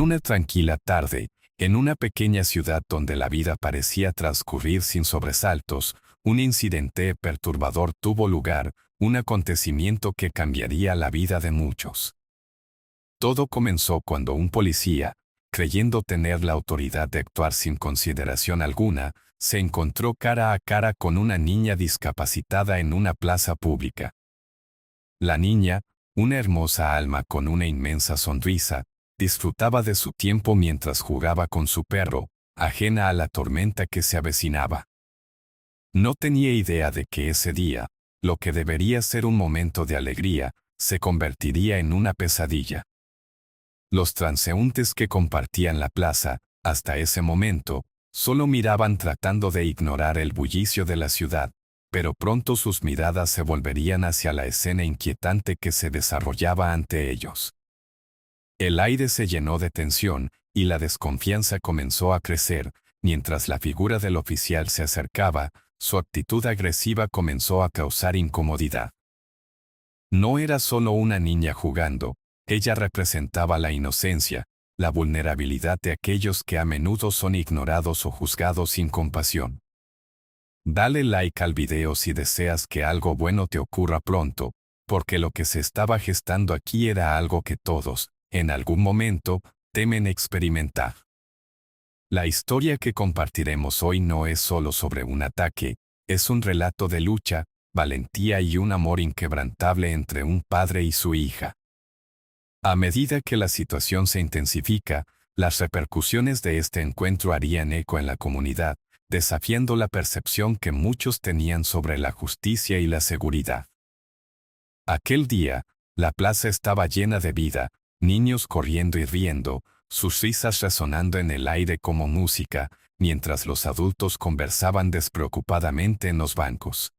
una tranquila tarde, en una pequeña ciudad donde la vida parecía transcurrir sin sobresaltos, un incidente perturbador tuvo lugar, un acontecimiento que cambiaría la vida de muchos. Todo comenzó cuando un policía, creyendo tener la autoridad de actuar sin consideración alguna, se encontró cara a cara con una niña discapacitada en una plaza pública. La niña, una hermosa alma con una inmensa sonrisa, disfrutaba de su tiempo mientras jugaba con su perro, ajena a la tormenta que se avecinaba. No tenía idea de que ese día, lo que debería ser un momento de alegría, se convertiría en una pesadilla. Los transeúntes que compartían la plaza, hasta ese momento, solo miraban tratando de ignorar el bullicio de la ciudad, pero pronto sus miradas se volverían hacia la escena inquietante que se desarrollaba ante ellos. El aire se llenó de tensión, y la desconfianza comenzó a crecer, mientras la figura del oficial se acercaba, su actitud agresiva comenzó a causar incomodidad. No era solo una niña jugando, ella representaba la inocencia, la vulnerabilidad de aquellos que a menudo son ignorados o juzgados sin compasión. Dale like al video si deseas que algo bueno te ocurra pronto, porque lo que se estaba gestando aquí era algo que todos, en algún momento, temen experimentar. La historia que compartiremos hoy no es solo sobre un ataque, es un relato de lucha, valentía y un amor inquebrantable entre un padre y su hija. A medida que la situación se intensifica, las repercusiones de este encuentro harían eco en la comunidad, desafiando la percepción que muchos tenían sobre la justicia y la seguridad. Aquel día, la plaza estaba llena de vida, niños corriendo y riendo, sus risas resonando en el aire como música, mientras los adultos conversaban despreocupadamente en los bancos.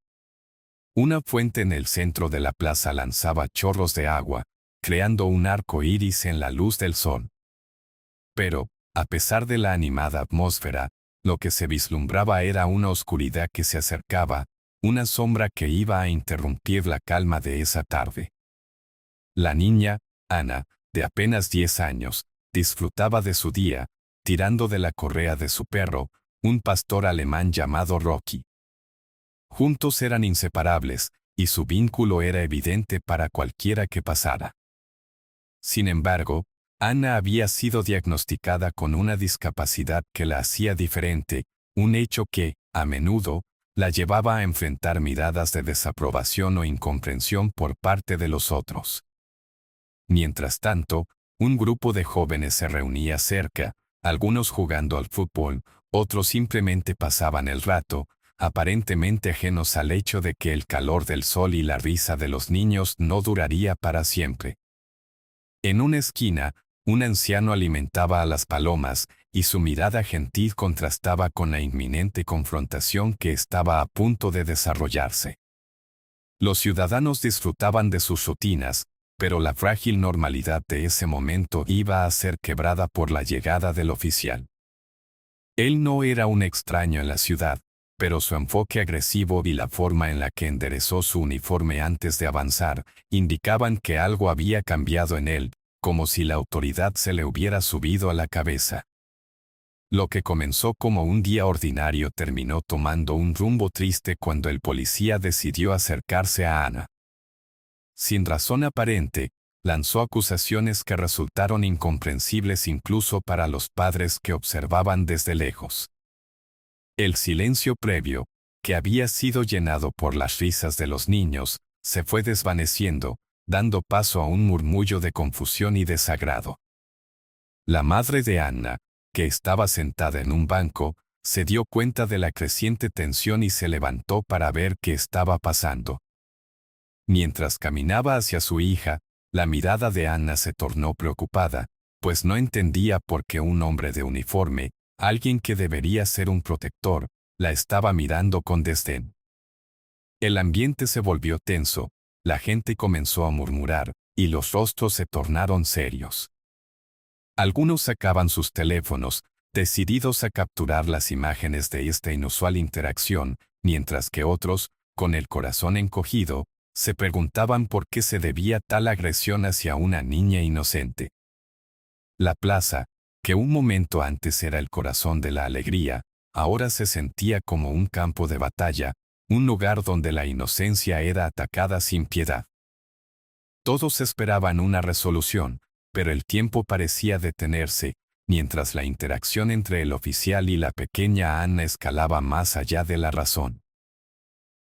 Una fuente en el centro de la plaza lanzaba chorros de agua, creando un arco iris en la luz del sol. Pero, a pesar de la animada atmósfera, lo que se vislumbraba era una oscuridad que se acercaba, una sombra que iba a interrumpir la calma de esa tarde. La niña, Ana, de apenas 10 años, disfrutaba de su día, tirando de la correa de su perro, un pastor alemán llamado Rocky. Juntos eran inseparables, y su vínculo era evidente para cualquiera que pasara. Sin embargo, Ana había sido diagnosticada con una discapacidad que la hacía diferente, un hecho que, a menudo, la llevaba a enfrentar miradas de desaprobación o incomprensión por parte de los otros. Mientras tanto, un grupo de jóvenes se reunía cerca, algunos jugando al fútbol, otros simplemente pasaban el rato, aparentemente ajenos al hecho de que el calor del sol y la risa de los niños no duraría para siempre. En una esquina, un anciano alimentaba a las palomas, y su mirada gentil contrastaba con la inminente confrontación que estaba a punto de desarrollarse. Los ciudadanos disfrutaban de sus rutinas, pero la frágil normalidad de ese momento iba a ser quebrada por la llegada del oficial. Él no era un extraño en la ciudad, pero su enfoque agresivo y la forma en la que enderezó su uniforme antes de avanzar, indicaban que algo había cambiado en él, como si la autoridad se le hubiera subido a la cabeza. Lo que comenzó como un día ordinario terminó tomando un rumbo triste cuando el policía decidió acercarse a Ana. Sin razón aparente, lanzó acusaciones que resultaron incomprensibles incluso para los padres que observaban desde lejos. El silencio previo, que había sido llenado por las risas de los niños, se fue desvaneciendo, dando paso a un murmullo de confusión y desagrado. La madre de Anna, que estaba sentada en un banco, se dio cuenta de la creciente tensión y se levantó para ver qué estaba pasando. Mientras caminaba hacia su hija, la mirada de Anna se tornó preocupada, pues no entendía por qué un hombre de uniforme, alguien que debería ser un protector, la estaba mirando con desdén. El ambiente se volvió tenso, la gente comenzó a murmurar, y los rostros se tornaron serios. Algunos sacaban sus teléfonos, decididos a capturar las imágenes de esta inusual interacción, mientras que otros, con el corazón encogido, se preguntaban por qué se debía tal agresión hacia una niña inocente. La plaza, que un momento antes era el corazón de la alegría, ahora se sentía como un campo de batalla, un lugar donde la inocencia era atacada sin piedad. Todos esperaban una resolución, pero el tiempo parecía detenerse, mientras la interacción entre el oficial y la pequeña Anna escalaba más allá de la razón.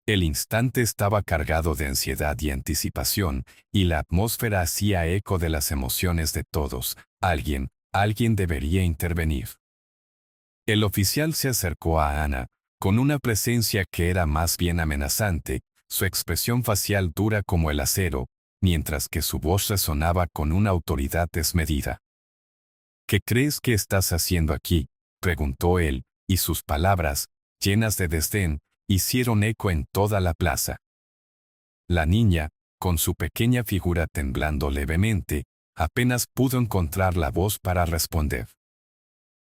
El instante estaba cargado de ansiedad y anticipación, y la atmósfera hacía eco de las emociones de todos. Alguien debería intervenir. El oficial se acercó a Anna, con una presencia que era más bien amenazante, su expresión facial dura como el acero, mientras que su voz resonaba con una autoridad desmedida. ¿Qué crees que estás haciendo aquí?, preguntó él, y sus palabras, llenas de desdén, hicieron eco en toda la plaza. La niña, con su pequeña figura temblando levemente, apenas pudo encontrar la voz para responder.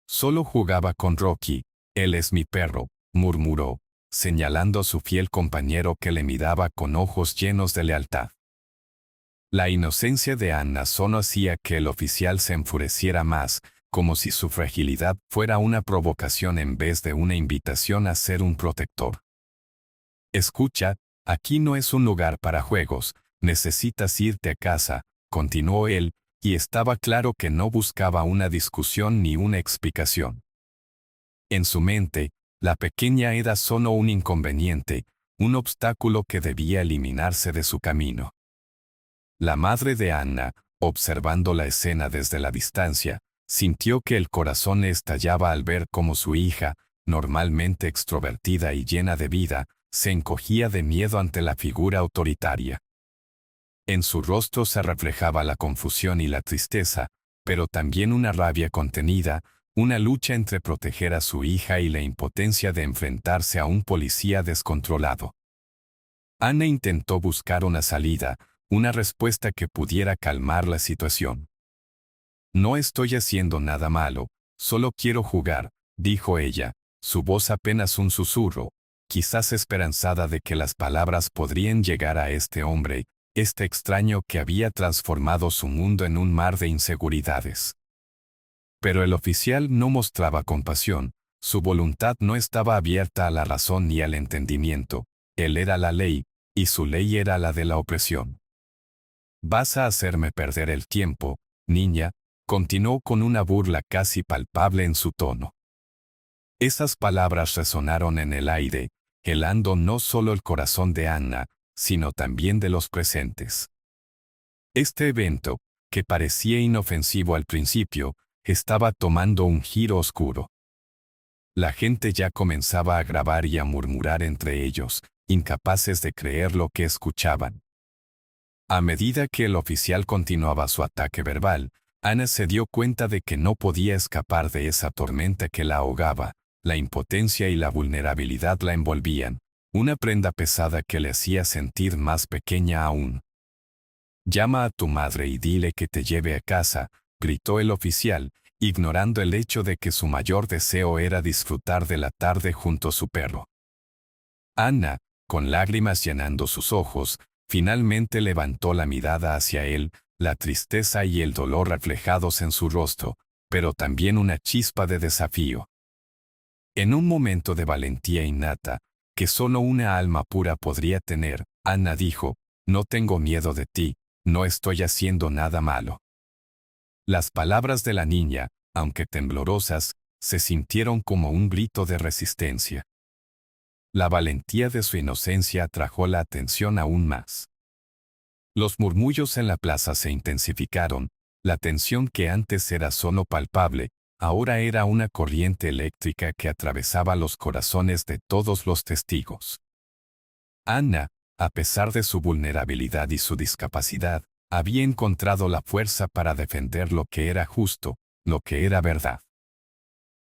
Solo jugaba con Rocky, él es mi perro, murmuró, señalando a su fiel compañero que le miraba con ojos llenos de lealtad. La inocencia de Anna solo hacía que el oficial se enfureciera más, como si su fragilidad fuera una provocación en vez de una invitación a ser un protector. Escucha, aquí no es un lugar para juegos, necesitas irte a casa, continuó él, y estaba claro que no buscaba una discusión ni una explicación. En su mente, la pequeña era solo un inconveniente, un obstáculo que debía eliminarse de su camino. La madre de Anna, observando la escena desde la distancia, sintió que el corazón le estallaba al ver cómo su hija, normalmente extrovertida y llena de vida, se encogía de miedo ante la figura autoritaria. En su rostro se reflejaba la confusión y la tristeza, pero también una rabia contenida, una lucha entre proteger a su hija y la impotencia de enfrentarse a un policía descontrolado. Anna intentó buscar una salida, una respuesta que pudiera calmar la situación. No estoy haciendo nada malo, solo quiero jugar, dijo ella, su voz apenas un susurro, quizás esperanzada de que las palabras podrían llegar a este hombre, este extraño que había transformado su mundo en un mar de inseguridades. Pero el oficial no mostraba compasión, su voluntad no estaba abierta a la razón ni al entendimiento, él era la ley, y su ley era la de la opresión. Vas a hacerme perder el tiempo, niña, continuó con una burla casi palpable en su tono. Esas palabras resonaron en el aire, helando no solo el corazón de Anna, sino también de los presentes. Este evento, que parecía inofensivo al principio, estaba tomando un giro oscuro. La gente ya comenzaba a grabar y a murmurar entre ellos, incapaces de creer lo que escuchaban. A medida que el oficial continuaba su ataque verbal, Anna se dio cuenta de que no podía escapar de esa tormenta que la ahogaba, la impotencia y la vulnerabilidad la envolvían, una prenda pesada que le hacía sentir más pequeña aún. Llama a tu madre y dile que te lleve a casa, gritó el oficial, ignorando el hecho de que su mayor deseo era disfrutar de la tarde junto a su perro. Anna, con lágrimas llenando sus ojos, finalmente levantó la mirada hacia él, la tristeza y el dolor reflejados en su rostro, pero también una chispa de desafío. En un momento de valentía innata, que solo una alma pura podría tener, Anna dijo, no tengo miedo de ti, no estoy haciendo nada malo. Las palabras de la niña, aunque temblorosas, se sintieron como un grito de resistencia. La valentía de su inocencia atrajo la atención aún más. Los murmullos en la plaza se intensificaron, la tensión que antes era solo palpable, ahora era una corriente eléctrica que atravesaba los corazones de todos los testigos. Anna, a pesar de su vulnerabilidad y su discapacidad, había encontrado la fuerza para defender lo que era justo, lo que era verdad.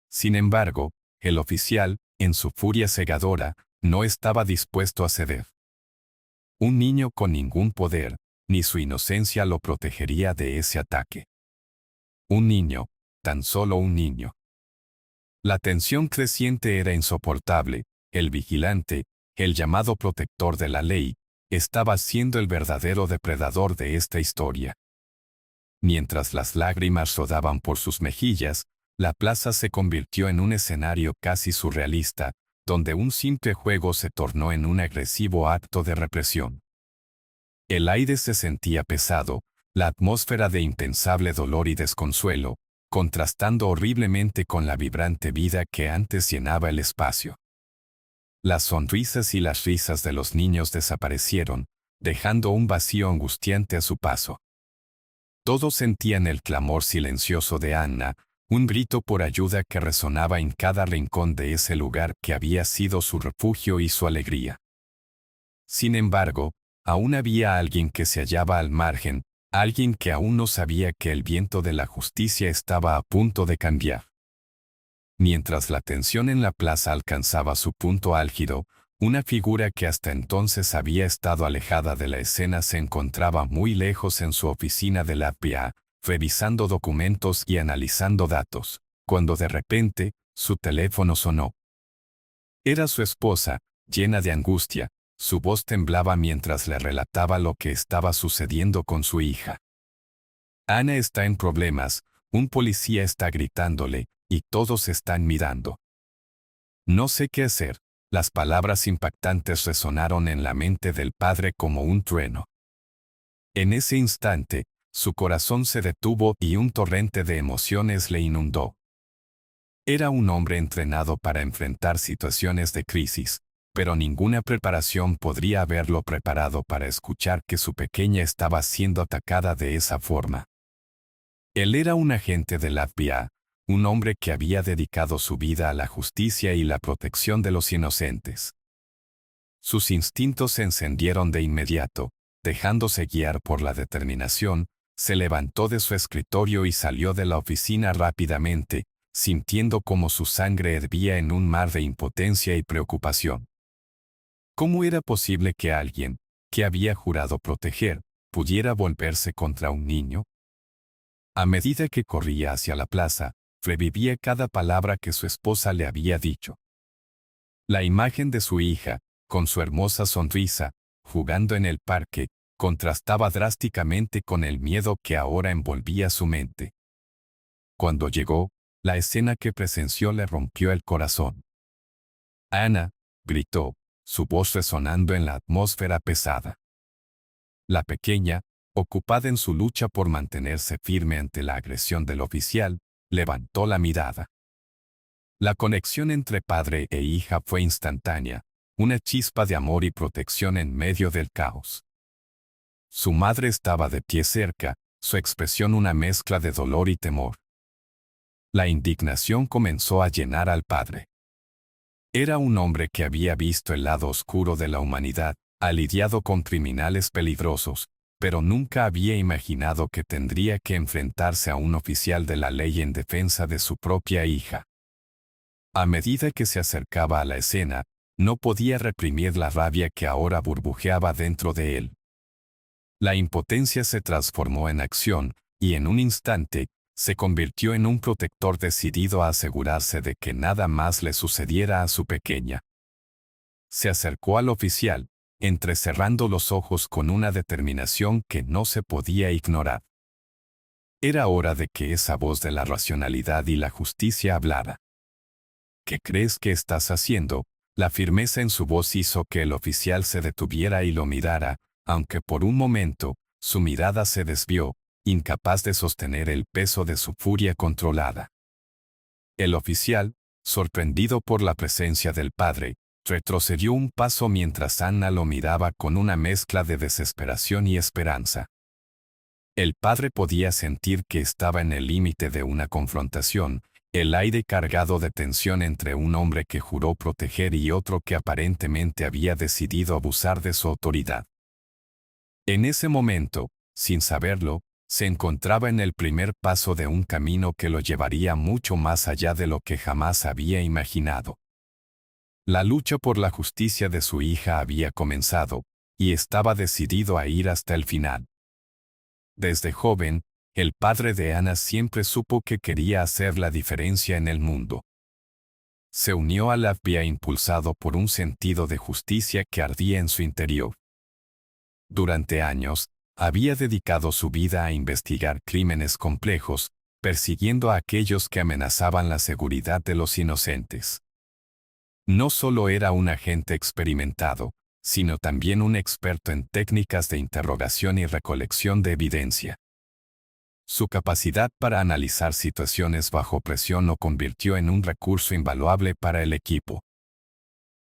Sin embargo, el oficial, en su furia cegadora, no estaba dispuesto a ceder. Un niño con ningún poder, ni su inocencia lo protegería de ese ataque. Un niño, tan solo un niño. La tensión creciente era insoportable, el vigilante, el llamado protector de la ley, estaba siendo el verdadero depredador de esta historia. Mientras las lágrimas rodaban por sus mejillas, la plaza se convirtió en un escenario casi surrealista, donde un simple juego se tornó en un agresivo acto de represión. El aire se sentía pesado, la atmósfera de impensable dolor y desconsuelo, contrastando horriblemente con la vibrante vida que antes llenaba el espacio. Las sonrisas y las risas de los niños desaparecieron, dejando un vacío angustiante a su paso. Todos sentían el clamor silencioso de Anna, un grito por ayuda que resonaba en cada rincón de ese lugar que había sido su refugio y su alegría. Sin embargo, aún había alguien que se hallaba al margen, alguien que aún no sabía que el viento de la justicia estaba a punto de cambiar. Mientras la tensión en la plaza alcanzaba su punto álgido, una figura que hasta entonces había estado alejada de la escena se encontraba muy lejos en su oficina de la FBI, revisando documentos y analizando datos, cuando de repente, su teléfono sonó. Era su esposa, llena de angustia. Su voz temblaba mientras le relataba lo que estaba sucediendo con su hija. Ana está en problemas, un policía está gritándole, y todos están mirando. No sé qué hacer. Las palabras impactantes resonaron en la mente del padre como un trueno. En ese instante, su corazón se detuvo y un torrente de emociones le inundó. Era un hombre entrenado para enfrentar situaciones de crisis, pero ninguna preparación podría haberlo preparado para escuchar que su pequeña estaba siendo atacada de esa forma. Él era un agente del FBI, un hombre que había dedicado su vida a la justicia y la protección de los inocentes. Sus instintos se encendieron de inmediato, dejándose guiar por la determinación, se levantó de su escritorio y salió de la oficina rápidamente, sintiendo como su sangre hervía en un mar de impotencia y preocupación. ¿Cómo era posible que alguien, que había jurado proteger, pudiera volverse contra un niño? A medida que corría hacia la plaza, revivía cada palabra que su esposa le había dicho. La imagen de su hija, con su hermosa sonrisa, jugando en el parque, contrastaba drásticamente con el miedo que ahora envolvía su mente. Cuando llegó, la escena que presenció le rompió el corazón. «Ana», gritó, su voz resonando en la atmósfera pesada. La pequeña, ocupada en su lucha por mantenerse firme ante la agresión del oficial, levantó la mirada. La conexión entre padre e hija fue instantánea, una chispa de amor y protección en medio del caos. Su madre estaba de pie cerca, su expresión una mezcla de dolor y temor. La indignación comenzó a llenar al padre. Era un hombre que había visto el lado oscuro de la humanidad, ha lidiado con criminales peligrosos, pero nunca había imaginado que tendría que enfrentarse a un oficial de la ley en defensa de su propia hija. A medida que se acercaba a la escena, no podía reprimir la rabia que ahora burbujeaba dentro de él. La impotencia se transformó en acción, y en un instante, se convirtió en un protector decidido a asegurarse de que nada más le sucediera a su pequeña. Se acercó al oficial, entrecerrando los ojos con una determinación que no se podía ignorar. Era hora de que esa voz de la racionalidad y la justicia hablara. «¿Qué crees que estás haciendo?». La firmeza en su voz hizo que el oficial se detuviera y lo mirara, aunque por un momento, su mirada se desvió, incapaz de sostener el peso de su furia controlada. El oficial, sorprendido por la presencia del padre, retrocedió un paso mientras Anna lo miraba con una mezcla de desesperación y esperanza. El padre podía sentir que estaba en el límite de una confrontación, el aire cargado de tensión entre un hombre que juró proteger y otro que aparentemente había decidido abusar de su autoridad. En ese momento, sin saberlo, se encontraba en el primer paso de un camino que lo llevaría mucho más allá de lo que jamás había imaginado. La lucha por la justicia de su hija había comenzado, y estaba decidido a ir hasta el final. Desde joven, el padre de Ana siempre supo que quería hacer la diferencia en el mundo. Se unió al FBI impulsado por un sentido de justicia que ardía en su interior. Durante años, había dedicado su vida a investigar crímenes complejos, persiguiendo a aquellos que amenazaban la seguridad de los inocentes. No solo era un agente experimentado, sino también un experto en técnicas de interrogación y recolección de evidencia. Su capacidad para analizar situaciones bajo presión lo convirtió en un recurso invaluable para el equipo.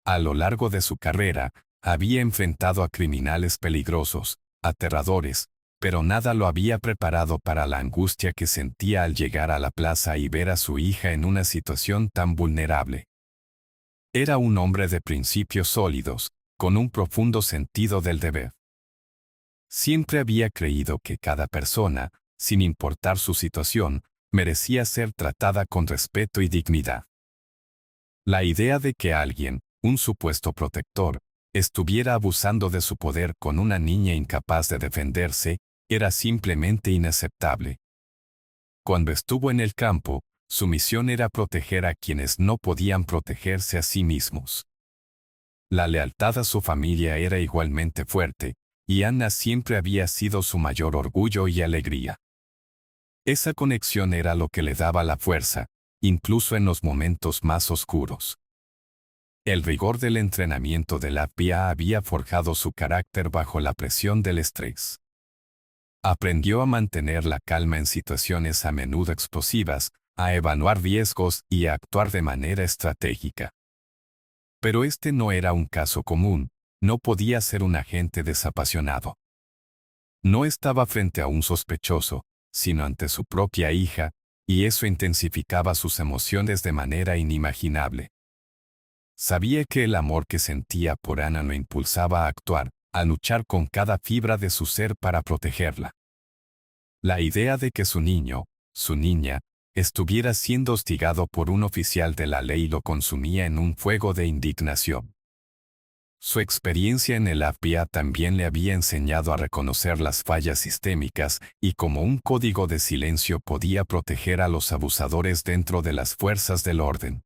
A lo largo de su carrera, había enfrentado a criminales peligrosos, aterradores, pero nada lo había preparado para la angustia que sentía al llegar a la plaza y ver a su hija en una situación tan vulnerable. Era un hombre de principios sólidos, con un profundo sentido del deber. Siempre había creído que cada persona, sin importar su situación, merecía ser tratada con respeto y dignidad. La idea de que alguien, un supuesto protector, estuviera abusando de su poder con una niña incapaz de defenderse, era simplemente inaceptable. Cuando estuvo en el campo, su misión era proteger a quienes no podían protegerse a sí mismos. La lealtad a su familia era igualmente fuerte, y Anna siempre había sido su mayor orgullo y alegría. Esa conexión era lo que le daba la fuerza, incluso en los momentos más oscuros. El rigor del entrenamiento de la PIA había forjado su carácter bajo la presión del estrés. Aprendió a mantener la calma en situaciones a menudo explosivas, a evaluar riesgos y a actuar de manera estratégica. Pero este no era un caso común, no podía ser un agente desapasionado. No estaba frente a un sospechoso, sino ante su propia hija, y eso intensificaba sus emociones de manera inimaginable. Sabía que el amor que sentía por Anna lo impulsaba a actuar, a luchar con cada fibra de su ser para protegerla. La idea de que su niño, su niña, estuviera siendo hostigado por un oficial de la ley lo consumía en un fuego de indignación. Su experiencia en el FBI también le había enseñado a reconocer las fallas sistémicas y como un código de silencio podía proteger a los abusadores dentro de las fuerzas del orden.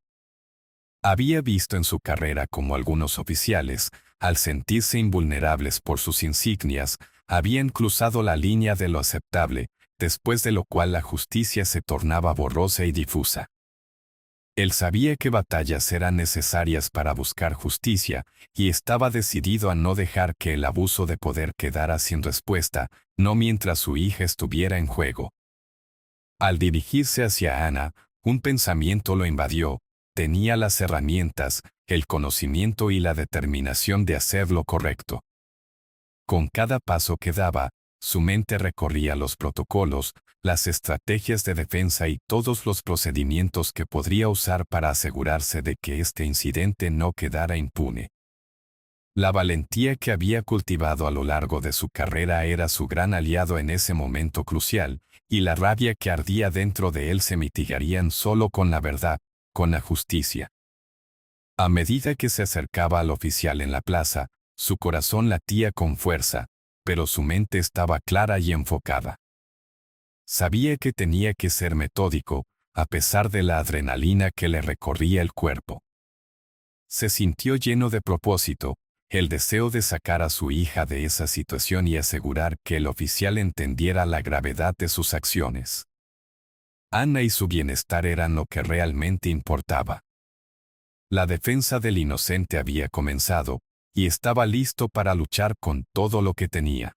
Había visto en su carrera cómo algunos oficiales, al sentirse invulnerables por sus insignias, habían cruzado la línea de lo aceptable, después de lo cual la justicia se tornaba borrosa y difusa. Él sabía que batallas eran necesarias para buscar justicia, y estaba decidido a no dejar que el abuso de poder quedara sin respuesta, no mientras su hija estuviera en juego. Al dirigirse hacia Anna, un pensamiento lo invadió. Tenía las herramientas, el conocimiento y la determinación de hacer lo correcto. Con cada paso que daba, su mente recorría los protocolos, las estrategias de defensa y todos los procedimientos que podría usar para asegurarse de que este incidente no quedara impune. La valentía que había cultivado a lo largo de su carrera era su gran aliado en ese momento crucial, y la rabia que ardía dentro de él se mitigarían solo con la verdad, con la justicia. A medida que se acercaba al oficial en la plaza, su corazón latía con fuerza, pero su mente estaba clara y enfocada. Sabía que tenía que ser metódico, a pesar de la adrenalina que le recorría el cuerpo. Se sintió lleno de propósito, el deseo de sacar a su hija de esa situación y asegurar que el oficial entendiera la gravedad de sus acciones. Anna y su bienestar eran lo que realmente importaba. La defensa del inocente había comenzado, y estaba listo para luchar con todo lo que tenía.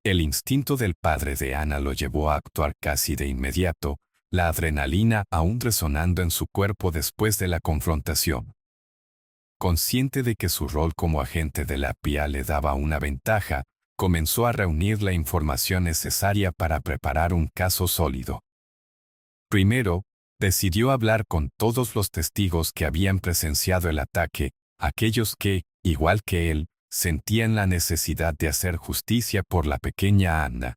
El instinto del padre de Anna lo llevó a actuar casi de inmediato, la adrenalina aún resonando en su cuerpo después de la confrontación. Consciente de que su rol como agente de la PIA le daba una ventaja, comenzó a reunir la información necesaria para preparar un caso sólido. Primero, decidió hablar con todos los testigos que habían presenciado el ataque, aquellos que, igual que él, sentían la necesidad de hacer justicia por la pequeña Anna.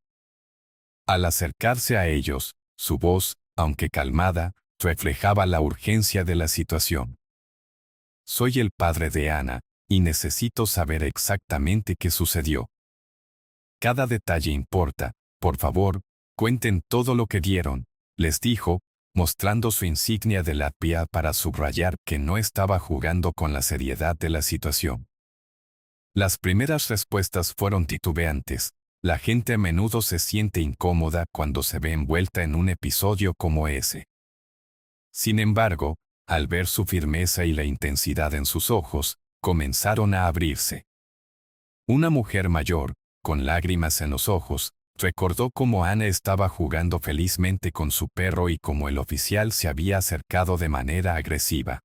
Al acercarse a ellos, su voz, aunque calmada, reflejaba la urgencia de la situación. Soy el padre de Anna, y necesito saber exactamente qué sucedió. Cada detalle importa, por favor, cuenten todo lo que vieron, les dijo, mostrando su insignia de la PIA para subrayar que no estaba jugando con la seriedad de la situación. Las primeras respuestas fueron titubeantes. La gente a menudo se siente incómoda cuando se ve envuelta en un episodio como ese. Sin embargo, al ver su firmeza y la intensidad en sus ojos, comenzaron a abrirse. Una mujer mayor, con lágrimas en los ojos, recordó cómo Ana estaba jugando felizmente con su perro y cómo el oficial se había acercado de manera agresiva.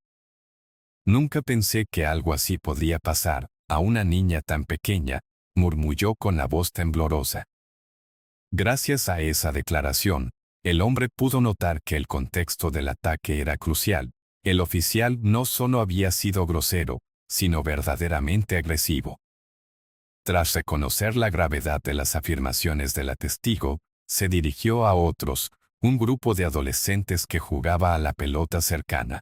Nunca pensé que algo así podría pasar a una niña tan pequeña, murmuró con la voz temblorosa. Gracias a esa declaración, el hombre pudo notar que el contexto del ataque era crucial. El oficial no solo había sido grosero, sino verdaderamente agresivo. Tras reconocer la gravedad de las afirmaciones de la testigo, se dirigió a otros, un grupo de adolescentes que jugaba a la pelota cercana.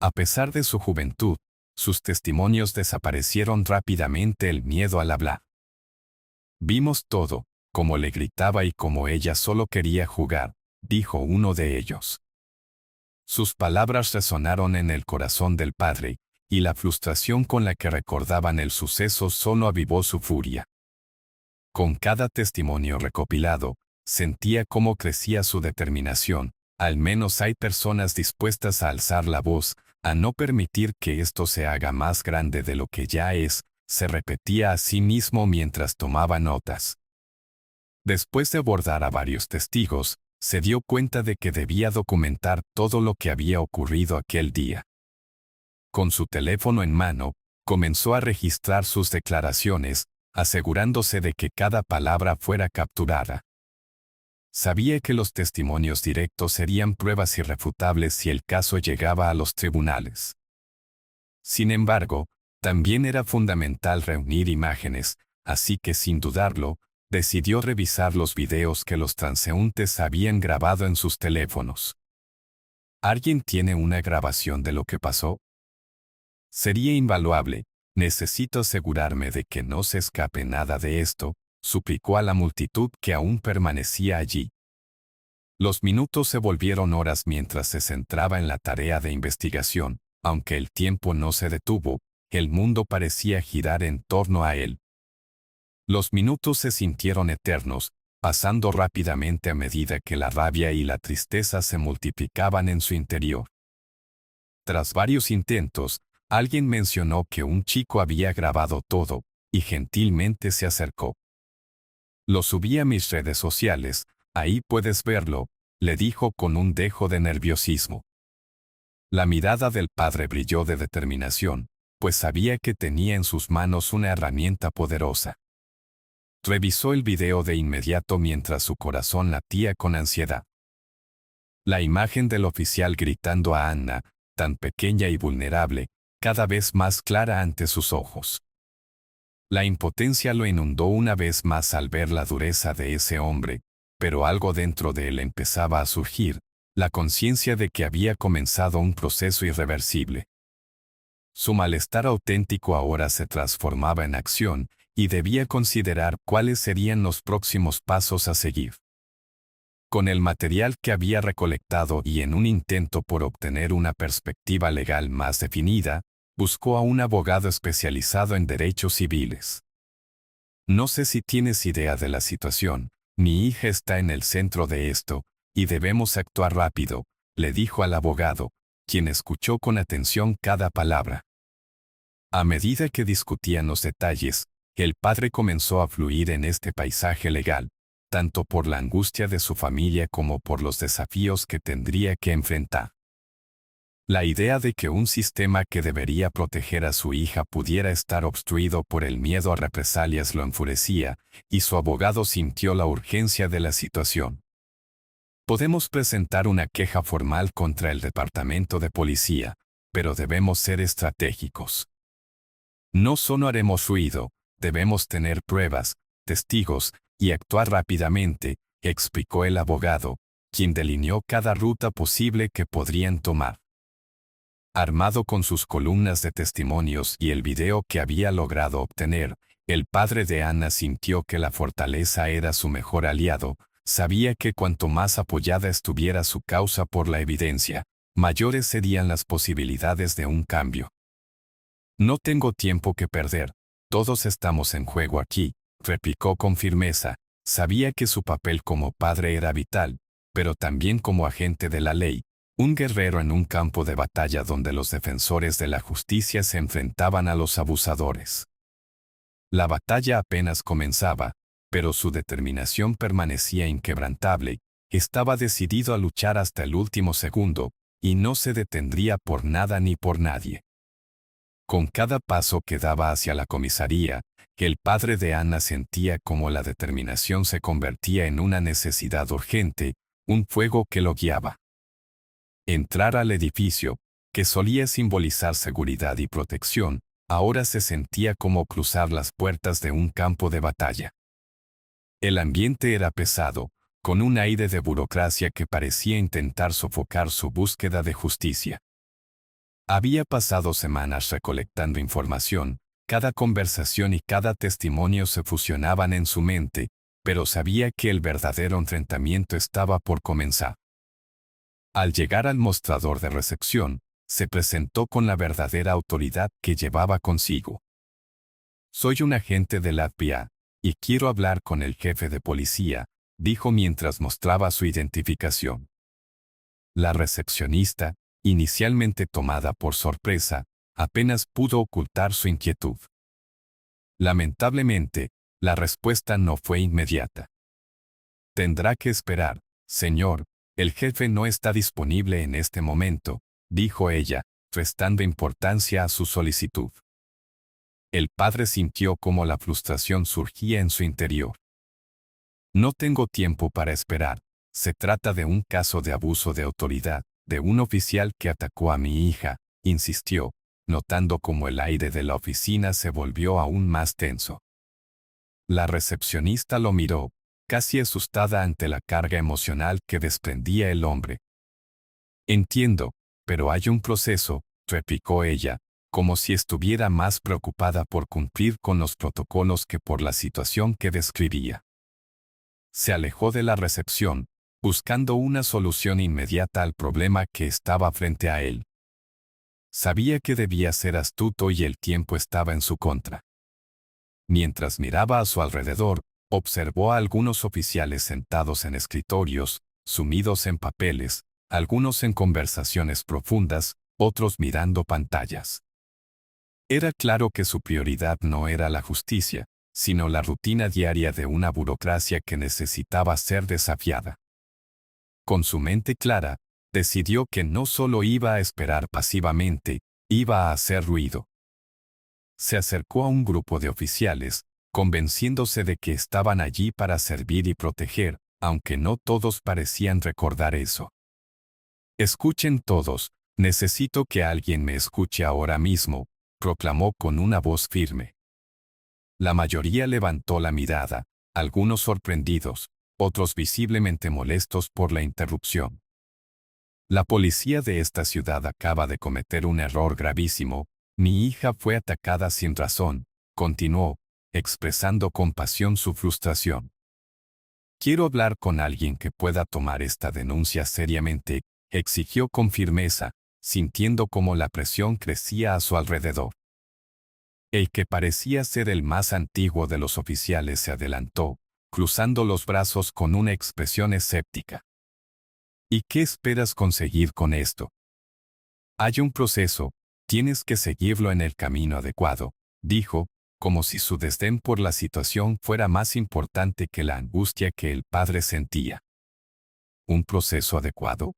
A pesar de su juventud, sus testimonios desaparecieron rápidamente el miedo al hablar. Vimos todo, cómo le gritaba y cómo ella solo quería jugar, dijo uno de ellos. Sus palabras resonaron en el corazón del padre, y la frustración con la que recordaban el suceso solo avivó su furia. Con cada testimonio recopilado, sentía cómo crecía su determinación. Al menos hay personas dispuestas a alzar la voz, a no permitir que esto se haga más grande de lo que ya es, se repetía a sí mismo mientras tomaba notas. Después de abordar a varios testigos, se dio cuenta de que debía documentar todo lo que había ocurrido aquel día. Con su teléfono en mano, comenzó a registrar sus declaraciones, asegurándose de que cada palabra fuera capturada. Sabía que los testimonios directos serían pruebas irrefutables si el caso llegaba a los tribunales. Sin embargo, también era fundamental reunir imágenes, así que sin dudarlo, decidió revisar los videos que los transeúntes habían grabado en sus teléfonos. ¿Alguien tiene una grabación de lo que pasó? Sería invaluable. Necesito asegurarme de que no se escape nada de esto, suplicó a la multitud que aún permanecía allí. Los minutos se volvieron horas mientras se centraba en la tarea de investigación. Aunque el tiempo no se detuvo, el mundo parecía girar en torno a él. Los minutos se sintieron eternos, pasando rápidamente a medida que la rabia y la tristeza se multiplicaban en su interior. Tras varios intentos, alguien mencionó que un chico había grabado todo, y gentilmente se acercó. Lo subí a mis redes sociales, ahí puedes verlo, le dijo con un dejo de nerviosismo. La mirada del padre brilló de determinación, pues sabía que tenía en sus manos una herramienta poderosa. Revisó el video de inmediato mientras su corazón latía con ansiedad. La imagen del oficial gritando a Anna, tan pequeña y vulnerable, cada vez más clara ante sus ojos. La impotencia lo inundó una vez más al ver la dureza de ese hombre, pero algo dentro de él empezaba a surgir, la conciencia de que había comenzado un proceso irreversible. Su malestar auténtico ahora se transformaba en acción, y debía considerar cuáles serían los próximos pasos a seguir. Con el material que había recolectado y en un intento por obtener una perspectiva legal más definida, buscó a un abogado especializado en derechos civiles. No sé si tienes idea de la situación, mi hija está en el centro de esto, y debemos actuar rápido, le dijo al abogado, quien escuchó con atención cada palabra. A medida que discutían los detalles, el padre comenzó a fluir en este paisaje legal, tanto por la angustia de su familia como por los desafíos que tendría que enfrentar. La idea de que un sistema que debería proteger a su hija pudiera estar obstruido por el miedo a represalias lo enfurecía, y su abogado sintió la urgencia de la situación. Podemos presentar una queja formal contra el departamento de policía, pero debemos ser estratégicos. No solo haremos ruido, debemos tener pruebas, testigos, y actuar rápidamente, explicó el abogado, quien delineó cada ruta posible que podrían tomar. Armado con sus columnas de testimonios y el video que había logrado obtener, el padre de Ana sintió que la fortaleza era su mejor aliado. Sabía que cuanto más apoyada estuviera su causa por la evidencia, mayores serían las posibilidades de un cambio. No tengo tiempo que perder, todos estamos en juego aquí, replicó con firmeza. Sabía que su papel como padre era vital, pero también como agente de la ley, un guerrero en un campo de batalla donde los defensores de la justicia se enfrentaban a los abusadores. La batalla apenas comenzaba, pero su determinación permanecía inquebrantable. Estaba decidido a luchar hasta el último segundo, y no se detendría por nada ni por nadie. Con cada paso que daba hacia la comisaría, el padre de Ana sentía como la determinación se convertía en una necesidad urgente, un fuego que lo guiaba. Entrar al edificio, que solía simbolizar seguridad y protección, ahora se sentía como cruzar las puertas de un campo de batalla. El ambiente era pesado, con un aire de burocracia que parecía intentar sofocar su búsqueda de justicia. Había pasado semanas recolectando información, cada conversación y cada testimonio se fusionaban en su mente, pero sabía que el verdadero enfrentamiento estaba por comenzar. Al llegar al mostrador de recepción, se presentó con la verdadera autoridad que llevaba consigo. «Soy un agente del FBI, y quiero hablar con el jefe de policía», dijo mientras mostraba su identificación. La recepcionista, inicialmente tomada por sorpresa, apenas pudo ocultar su inquietud. Lamentablemente, la respuesta no fue inmediata. «Tendrá que esperar, señor, el jefe no está disponible en este momento», dijo ella, restando importancia a su solicitud. El padre sintió cómo la frustración surgía en su interior. «No tengo tiempo para esperar. Se trata de un caso de abuso de autoridad, de un oficial que atacó a mi hija», insistió, notando cómo el aire de la oficina se volvió aún más tenso. La recepcionista lo miró, casi asustada ante la carga emocional que desprendía el hombre. «Entiendo, pero hay un proceso», replicó ella, como si estuviera más preocupada por cumplir con los protocolos que por la situación que describía. Se alejó de la recepción, buscando una solución inmediata al problema que estaba frente a él. Sabía que debía ser astuto y el tiempo estaba en su contra. Mientras miraba a su alrededor, observó a algunos oficiales sentados en escritorios, sumidos en papeles, algunos en conversaciones profundas, otros mirando pantallas. Era claro que su prioridad no era la justicia, sino la rutina diaria de una burocracia que necesitaba ser desafiada. Con su mente clara, decidió que no solo iba a esperar pasivamente, iba a hacer ruido. Se acercó a un grupo de oficiales, convenciéndose de que estaban allí para servir y proteger, aunque no todos parecían recordar eso. «Escuchen todos, necesito que alguien me escuche ahora mismo», proclamó con una voz firme. La mayoría levantó la mirada, algunos sorprendidos, otros visiblemente molestos por la interrupción. «La policía de esta ciudad acaba de cometer un error gravísimo. Mi hija fue atacada sin razón», continuó, expresando con pasión su frustración. «Quiero hablar con alguien que pueda tomar esta denuncia seriamente», exigió con firmeza, sintiendo cómo la presión crecía a su alrededor. El que parecía ser el más antiguo de los oficiales se adelantó, cruzando los brazos con una expresión escéptica. «¿Y qué esperas conseguir con esto? Hay un proceso, tienes que seguirlo en el camino adecuado», dijo, como si su desdén por la situación fuera más importante que la angustia que el padre sentía. «¿Un proceso adecuado?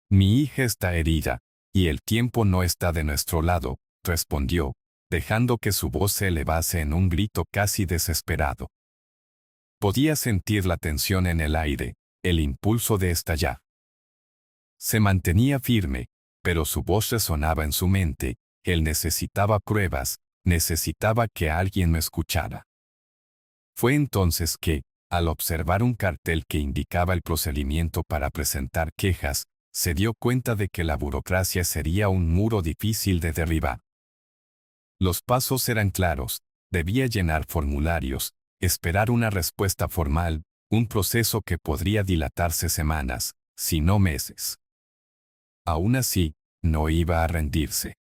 Mi hija está herida, y el tiempo no está de nuestro lado», respondió, dejando que su voz se elevase en un grito casi desesperado. Podía sentir la tensión en el aire, el impulso de estallar. Se mantenía firme, pero su voz resonaba en su mente. Él necesitaba pruebas, necesitaba que alguien me escuchara. Fue entonces que, al observar un cartel que indicaba el procedimiento para presentar quejas, se dio cuenta de que la burocracia sería un muro difícil de derribar. Los pasos eran claros, debía llenar formularios, esperar una respuesta formal, un proceso que podría dilatarse semanas, si no meses. Aún así, no iba a rendirse.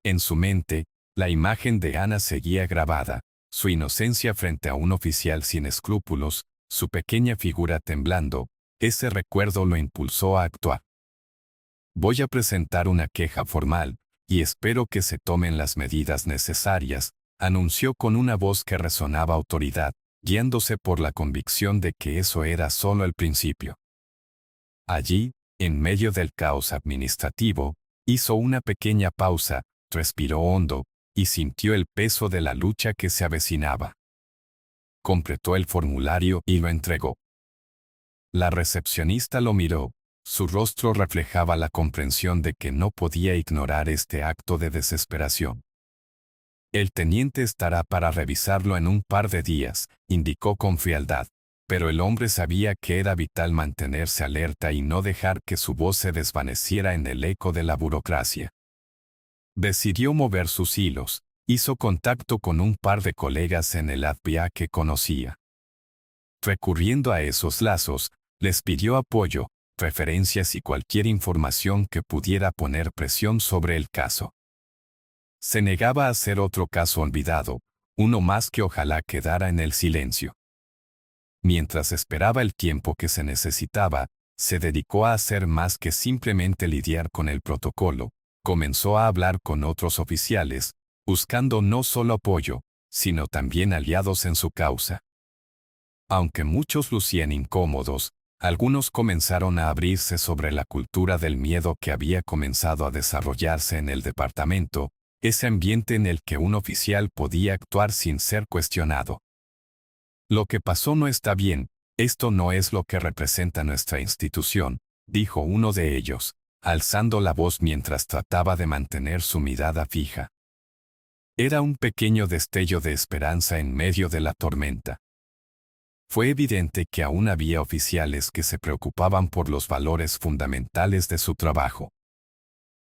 En su mente, la imagen de Ana seguía grabada, su inocencia frente a un oficial sin escrúpulos, su pequeña figura temblando, ese recuerdo lo impulsó a actuar. Voy a presentar una queja formal, y espero que se tomen las medidas necesarias, anunció con una voz que resonaba autoridad, guiándose por la convicción de que eso era solo el principio. Allí, en medio del caos administrativo, hizo una pequeña pausa, respiró hondo, y sintió el peso de la lucha que se avecinaba. Completó el formulario y lo entregó. La recepcionista lo miró, su rostro reflejaba la comprensión de que no podía ignorar este acto de desesperación. El teniente estará para revisarlo en un par de días, indicó con frialdad, pero el hombre sabía que era vital mantenerse alerta y no dejar que su voz se desvaneciera en el eco de la burocracia. Decidió mover sus hilos, hizo contacto con un par de colegas en el FBI que conocía. Recurriendo a esos lazos, les pidió apoyo, referencias y cualquier información que pudiera poner presión sobre el caso. Se negaba a ser otro caso olvidado, uno más que ojalá quedara en el silencio. Mientras esperaba el tiempo que se necesitaba, se dedicó a hacer más que simplemente lidiar con el protocolo. Comenzó a hablar con otros oficiales, buscando no solo apoyo, sino también aliados en su causa. Aunque muchos lucían incómodos, algunos comenzaron a abrirse sobre la cultura del miedo que había comenzado a desarrollarse en el departamento, ese ambiente en el que un oficial podía actuar sin ser cuestionado. Lo que pasó no está bien, esto no es lo que representa nuestra institución, dijo uno de ellos, alzando la voz mientras trataba de mantener su mirada fija. Era un pequeño destello de esperanza en medio de la tormenta. Fue evidente que aún había oficiales que se preocupaban por los valores fundamentales de su trabajo.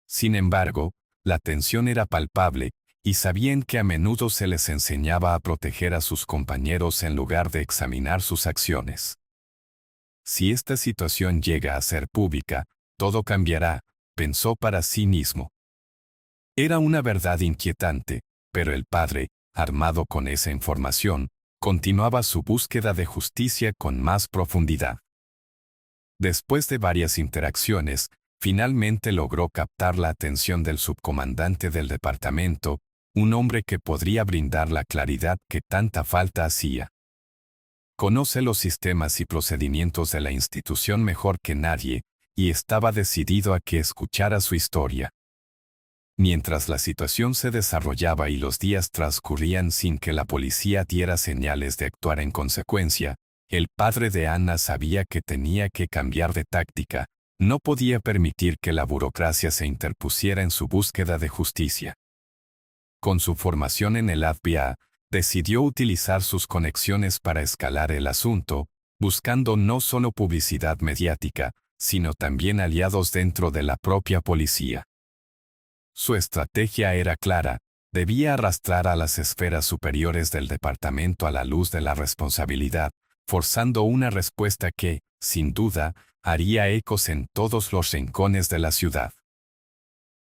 Sin embargo, la tensión era palpable, y sabían que a menudo se les enseñaba a proteger a sus compañeros en lugar de examinar sus acciones. Si esta situación llega a ser pública, todo cambiará, pensó para sí mismo. Era una verdad inquietante, pero el padre, armado con esa información, continuaba su búsqueda de justicia con más profundidad. Después de varias interacciones, finalmente logró captar la atención del subcomandante del departamento, un hombre que podría brindar la claridad que tanta falta hacía. Conoce los sistemas y procedimientos de la institución mejor que nadie, y estaba decidido a que escuchara su historia. Mientras la situación se desarrollaba y los días transcurrían sin que la policía diera señales de actuar en consecuencia, el padre de Anna sabía que tenía que cambiar de táctica, no podía permitir que la burocracia se interpusiera en su búsqueda de justicia. Con su formación en el FBI, decidió utilizar sus conexiones para escalar el asunto, buscando no solo publicidad mediática, sino también aliados dentro de la propia policía. Su estrategia era clara, debía arrastrar a las esferas superiores del departamento a la luz de la responsabilidad, forzando una respuesta que, sin duda, haría ecos en todos los rincones de la ciudad.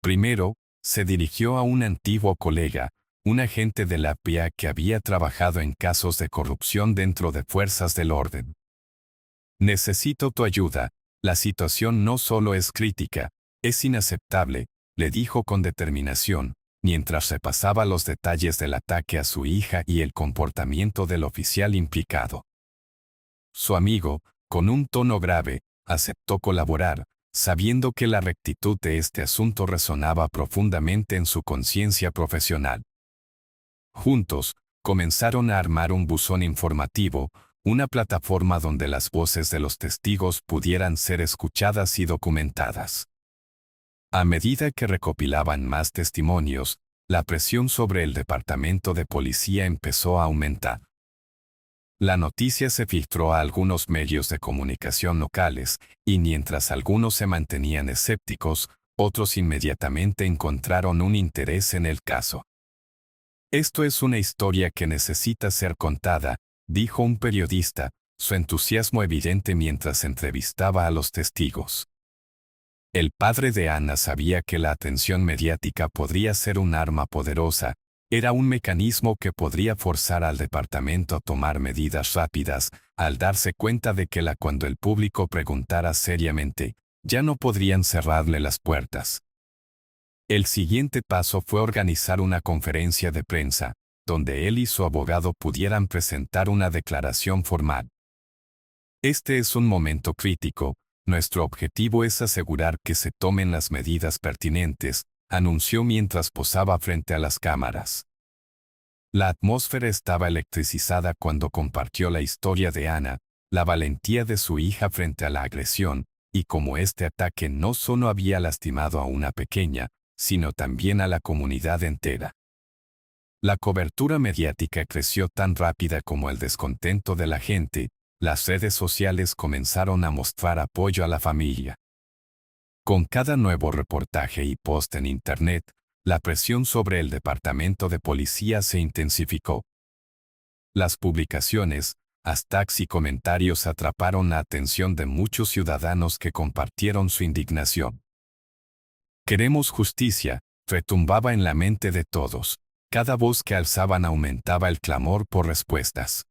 Primero, se dirigió a un antiguo colega, un agente de la FBI que había trabajado en casos de corrupción dentro de fuerzas del orden. Necesito tu ayuda, la situación no solo es crítica, es inaceptable, le dijo con determinación, mientras repasaba los detalles del ataque a su hija y el comportamiento del oficial implicado. Su amigo, con un tono grave, aceptó colaborar, sabiendo que la rectitud de este asunto resonaba profundamente en su conciencia profesional. Juntos, comenzaron a armar un buzón informativo, una plataforma donde las voces de los testigos pudieran ser escuchadas y documentadas. A medida que recopilaban más testimonios, la presión sobre el departamento de policía empezó a aumentar. La noticia se filtró a algunos medios de comunicación locales, y mientras algunos se mantenían escépticos, otros inmediatamente encontraron un interés en el caso. Esto es una historia que necesita ser contada, dijo un periodista, su entusiasmo evidente mientras entrevistaba a los testigos. El padre de Anna sabía que la atención mediática podría ser un arma poderosa, Era un mecanismo que podría forzar al departamento a tomar medidas rápidas, al darse cuenta de que cuando el público preguntara seriamente, ya no podrían cerrarle las puertas. El siguiente paso fue organizar una conferencia de prensa, donde él y su abogado pudieran presentar una declaración formal. Este es un momento crítico. Nuestro objetivo es asegurar que se tomen las medidas pertinentes, anunció mientras posaba frente a las cámaras. La atmósfera estaba electricizada cuando compartió la historia de Ana, la valentía de su hija frente a la agresión, y cómo este ataque no solo había lastimado a una pequeña, sino también a la comunidad entera. La cobertura mediática creció tan rápida como el descontento de la gente. Las redes sociales comenzaron a mostrar apoyo a la familia. Con cada nuevo reportaje y post en Internet, la presión sobre el departamento de policía se intensificó. Las publicaciones, hashtags y comentarios atraparon la atención de muchos ciudadanos que compartieron su indignación. Queremos justicia, retumbaba en la mente de todos. Cada voz que alzaban aumentaba el clamor por respuestas.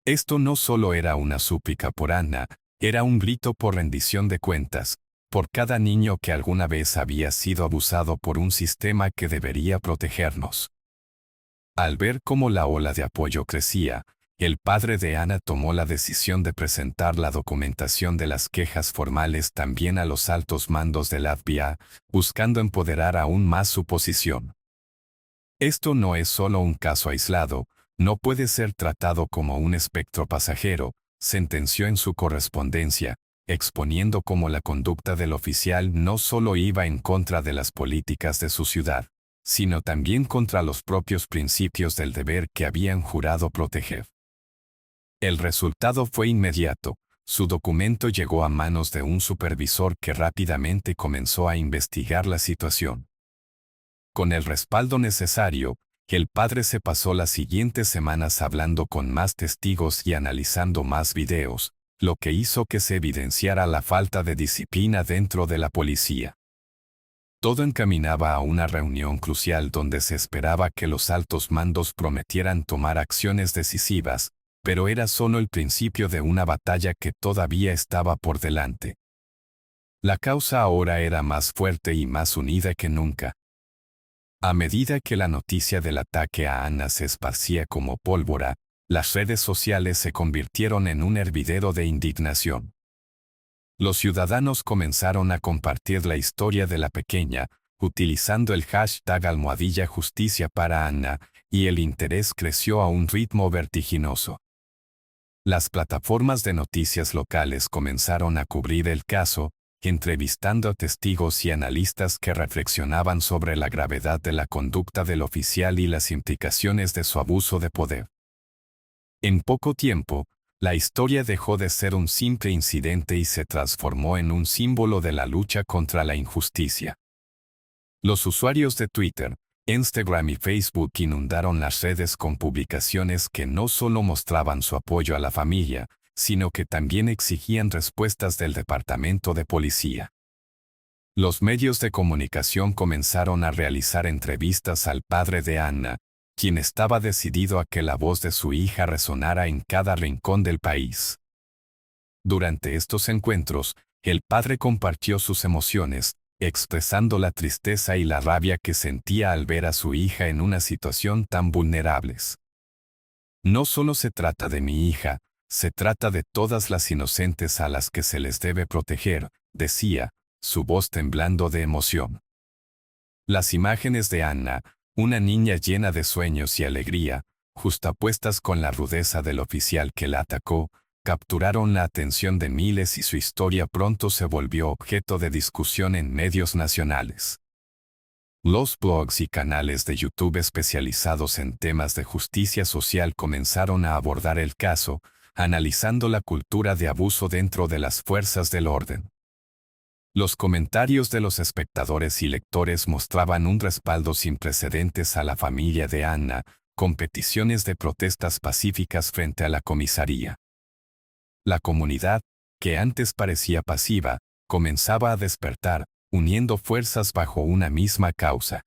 Esto no solo era una súplica por Ana, era un grito por rendición de cuentas, por cada niño que alguna vez había sido abusado por un sistema que debería protegernos. Al ver cómo la ola de apoyo crecía, el padre de Ana tomó la decisión de presentar la documentación de las quejas formales también a los altos mandos del FBI, buscando empoderar aún más su posición. Esto no es solo un caso aislado, no puede ser tratado como un espectro pasajero, sentenció en su correspondencia, exponiendo cómo la conducta del oficial no solo iba en contra de las políticas de su ciudad, sino también contra los propios principios del deber que habían jurado proteger. El resultado fue inmediato. Su documento llegó a manos de un supervisor que rápidamente comenzó a investigar la situación. Con el respaldo necesario, el padre se pasó las siguientes semanas hablando con más testigos y analizando más videos, lo que hizo que se evidenciara la falta de disciplina dentro de la policía. Todo encaminaba a una reunión crucial donde se esperaba que los altos mandos prometieran tomar acciones decisivas, pero era solo el principio de una batalla que todavía estaba por delante. La causa ahora era más fuerte y más unida que nunca. A medida que la noticia del ataque a Ana se esparcía como pólvora, las redes sociales se convirtieron en un hervidero de indignación. Los ciudadanos comenzaron a compartir la historia de la pequeña, utilizando el hashtag #Justicia para Ana, y el interés creció a un ritmo vertiginoso. Las plataformas de noticias locales comenzaron a cubrir el caso, entrevistando a testigos y analistas que reflexionaban sobre la gravedad de la conducta del oficial y las implicaciones de su abuso de poder. En poco tiempo, la historia dejó de ser un simple incidente y se transformó en un símbolo de la lucha contra la injusticia. Los usuarios de Twitter, Instagram y Facebook inundaron las redes con publicaciones que no solo mostraban su apoyo a la familia, sino que también exigían respuestas del departamento de policía. Los medios de comunicación comenzaron a realizar entrevistas al padre de Ana, quien estaba decidido a que la voz de su hija resonara en cada rincón del país. Durante estos encuentros, el padre compartió sus emociones, expresando la tristeza y la rabia que sentía al ver a su hija en una situación tan vulnerable. No solo se trata de mi hija, se trata de todas las inocentes a las que se les debe proteger, decía, su voz temblando de emoción. Las imágenes de Ana, una niña llena de sueños y alegría, justapuestas con la rudeza del oficial que la atacó, capturaron la atención de miles y su historia pronto se volvió objeto de discusión en medios nacionales. Los blogs y canales de YouTube especializados en temas de justicia social comenzaron a abordar el caso, analizando la cultura de abuso dentro de las fuerzas del orden. Los comentarios de los espectadores y lectores mostraban un respaldo sin precedentes a la familia de Ana, con peticiones de protestas pacíficas frente a la comisaría. La comunidad, que antes parecía pasiva, comenzaba a despertar, uniendo fuerzas bajo una misma causa.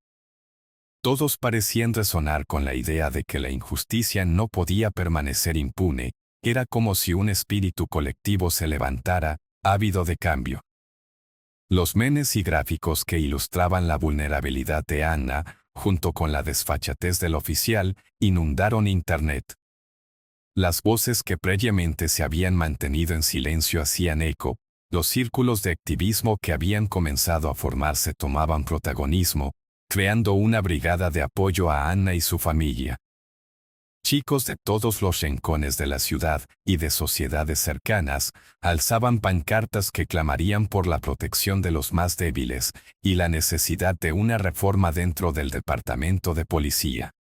Todos parecían resonar con la idea de que la injusticia no podía permanecer impune. Era como si un espíritu colectivo se levantara, ávido de cambio. Los memes y gráficos que ilustraban la vulnerabilidad de Anna, junto con la desfachatez del oficial, inundaron Internet. Las voces que previamente se habían mantenido en silencio hacían eco, los círculos de activismo que habían comenzado a formarse tomaban protagonismo, creando una brigada de apoyo a Anna y su familia. Chicos de todos los rincones de la ciudad y de sociedades cercanas alzaban pancartas que clamarían por la protección de los más débiles y la necesidad de una reforma dentro del departamento de policía.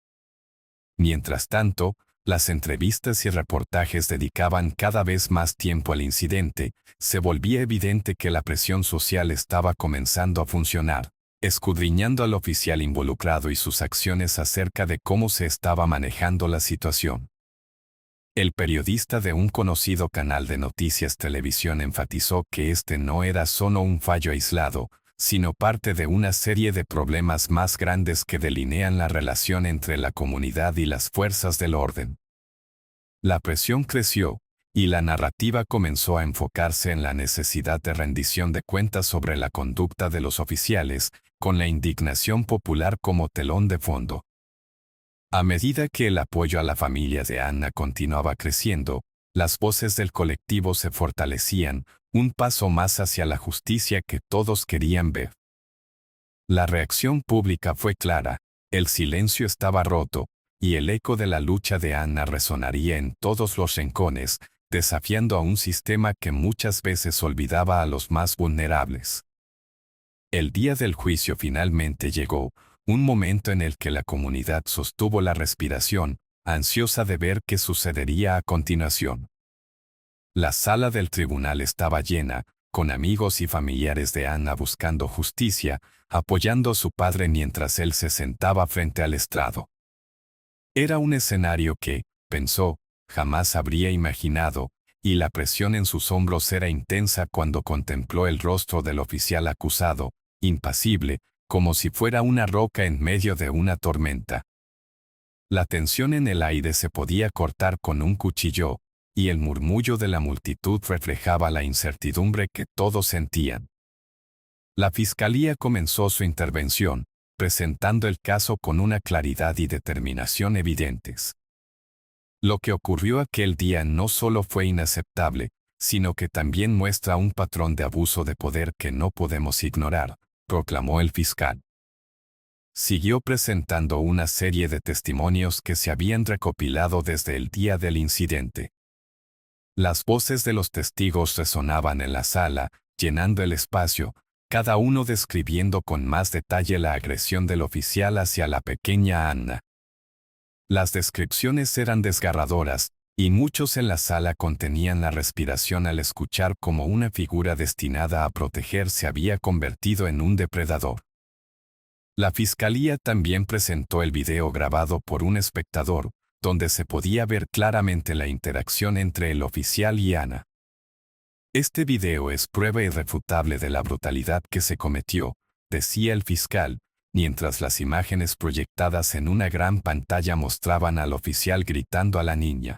Mientras tanto, las entrevistas y reportajes dedicaban cada vez más tiempo al incidente. Se volvía evidente que la presión social estaba comenzando a funcionar, escudriñando al oficial involucrado y sus acciones acerca de cómo se estaba manejando la situación. El periodista de un conocido canal de noticias televisión enfatizó que este no era solo un fallo aislado, sino parte de una serie de problemas más grandes que delinean la relación entre la comunidad y las fuerzas del orden. La presión creció, y la narrativa comenzó a enfocarse en la necesidad de rendición de cuentas sobre la conducta de los oficiales, con la indignación popular como telón de fondo. A medida que el apoyo a la familia de Anna continuaba creciendo, las voces del colectivo se fortalecían, un paso más hacia la justicia que todos querían ver. La reacción pública fue clara, el silencio estaba roto, y el eco de la lucha de Anna resonaría en todos los rincones, desafiando a un sistema que muchas veces olvidaba a los más vulnerables. El día del juicio finalmente llegó, un momento en el que la comunidad sostuvo la respiración, ansiosa de ver qué sucedería a continuación. La sala del tribunal estaba llena, con amigos y familiares de Anna buscando justicia, apoyando a su padre mientras él se sentaba frente al estrado. Era un escenario que, pensó, jamás habría imaginado, y la presión en sus hombros era intensa cuando contempló el rostro del oficial acusado, impasible, como si fuera una roca en medio de una tormenta. La tensión en el aire se podía cortar con un cuchillo, y el murmullo de la multitud reflejaba la incertidumbre que todos sentían. La fiscalía comenzó su intervención, presentando el caso con una claridad y determinación evidentes. Lo que ocurrió aquel día no solo fue inaceptable, sino que también muestra un patrón de abuso de poder que no podemos ignorar, proclamó el fiscal. Siguió presentando una serie de testimonios que se habían recopilado desde el día del incidente. Las voces de los testigos resonaban en la sala, llenando el espacio, cada uno describiendo con más detalle la agresión del oficial hacia la pequeña Anna. Las descripciones eran desgarradoras, y muchos en la sala contenían la respiración al escuchar cómo una figura destinada a proteger se había convertido en un depredador. La fiscalía también presentó el video grabado por un espectador, donde se podía ver claramente la interacción entre el oficial y Anna. Este video es prueba irrefutable de la brutalidad que se cometió, decía el fiscal, mientras las imágenes proyectadas en una gran pantalla mostraban al oficial gritando a la niña.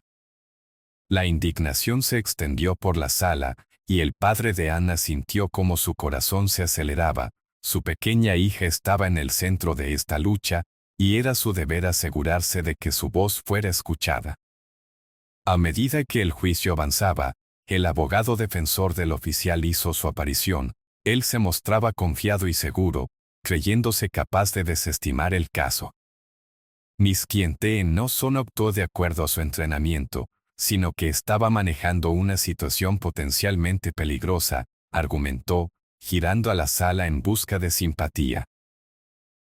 La indignación se extendió por la sala, y el padre de Anna sintió como su corazón se aceleraba. Su pequeña hija estaba en el centro de esta lucha, y era su deber asegurarse de que su voz fuera escuchada. A medida que el juicio avanzaba, el abogado defensor del oficial hizo su aparición. Él se mostraba confiado y seguro, creyéndose capaz de desestimar el caso. Miss Quiente no solo actuó de acuerdo a su entrenamiento, sino que estaba manejando una situación potencialmente peligrosa, argumentó, girando a la sala en busca de simpatía.